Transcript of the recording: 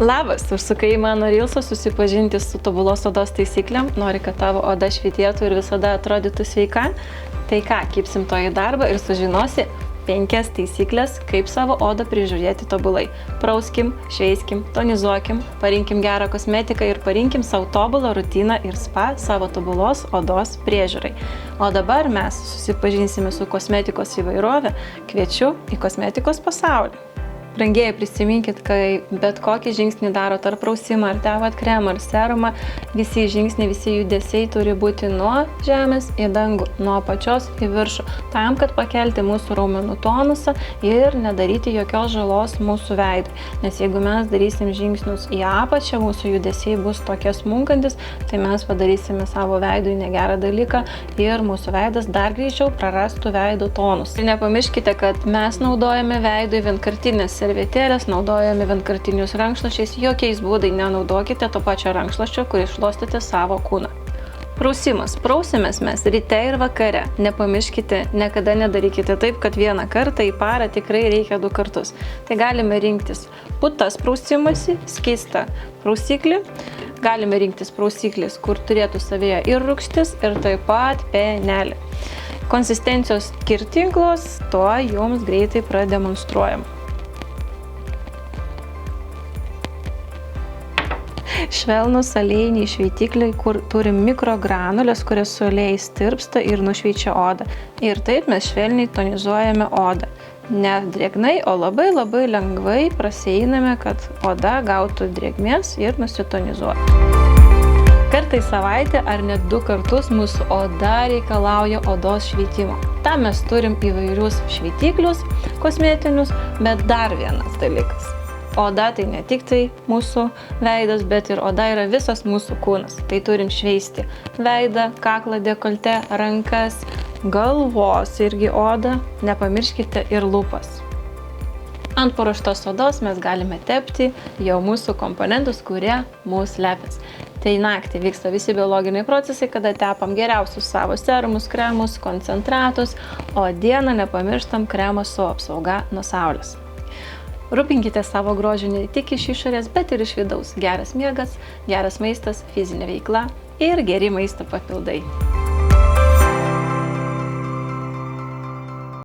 Labas, užsukai į mano Reelsą susipažinti su tobulos odos taisyklėm, nori, kad tavo oda švytėtų ir visada atrodytų sveika? Tai ką, kibsim to į darbą ir sužinosi 5 taisyklės, kaip savo odą prižiūrėti tobulai. Prauskim, šveiskim, tonizuokim, parinkim gerą kosmetiką ir parinkim savo tobulą rutiną ir spa savo tobulos odos priežiūrai. O dabar mes susipažinsime su kosmetikos įvairove, kviečiu į kosmetikos pasaulį. Brangieji, prisiminkit, kai bet kokį žingsnį daro tarp prausimo, ar tevat kremą, ar serumą, visi žingsniai, visi judesiai turi būti nuo žemės į dangų, nuo apačios į viršų, tam, kad pakelti mūsų raumenų tonusą ir nedaryti jokios žalos mūsų veidui. Nes jeigu mes darysim žingsnius į apačią, mūsų judesiai bus tokie smunkantis, tai mes padarysime savo veidui negerą dalyką ir mūsų veidas dar greičiau prarastų veido tonus. Ir nepamirškite, kad mes naudojame veidui vienkartinės servetėlės, naudojame vienkartinius rankšluosčiais, jokiais būdai nenaudokite to pačio rankšluosčio, kurį šluostate savo kūną. Prausimas. Prausimės mes ryte ir vakare. Nepamirškite, niekada nedarykite taip, kad vieną kartą į parą tikrai reikia 2 kartus. Tai galime rinktis putas prausimasi, skystą prausiklį. Galime rinktis prausiklis, kur turėtų savyje ir rūgštis, ir taip pat penelį. Konsistencijos skirtingos, to jums greitai prademonstruojam. Švelnus aliejiniai šveitikliai, kur turim mikrogranulės, kurias su aliejais tirpsta ir nušveičia odą. Ir taip mes švelniai tonizuojame odą. Ne drėgnai, o labai lengvai prasieiname, kad oda gautų drėgmės ir nusitonizuotų. Kartą į savaitę ar net 2 kartus mūsų oda reikalauja odos šveitimo. Tam mes turim įvairius šveitiklius kosmetinius, bet dar vienas dalykas. Oda tai ne tik tai mūsų veidas, bet ir oda yra visas mūsų kūnas. Tai turim šveisti veidą, kaklą, dekoltę, rankas, galvos irgi odą, nepamirškite ir lūpas. Ant paruoštos odos mes galime tepti jau mūsų komponentus, kurie mūsų lepės. Tai naktį vyksta visi biologiniai procesai, kada tepam geriausius savo serumus, kremus, koncentratus, o dieną nepamirštam kremą su apsauga nuo saulės. Rūpinkite savo grožiu ne tik iš išorės, bet ir iš vidaus. Geras miegas, geras maistas, fizinė veikla ir geri maisto papildai.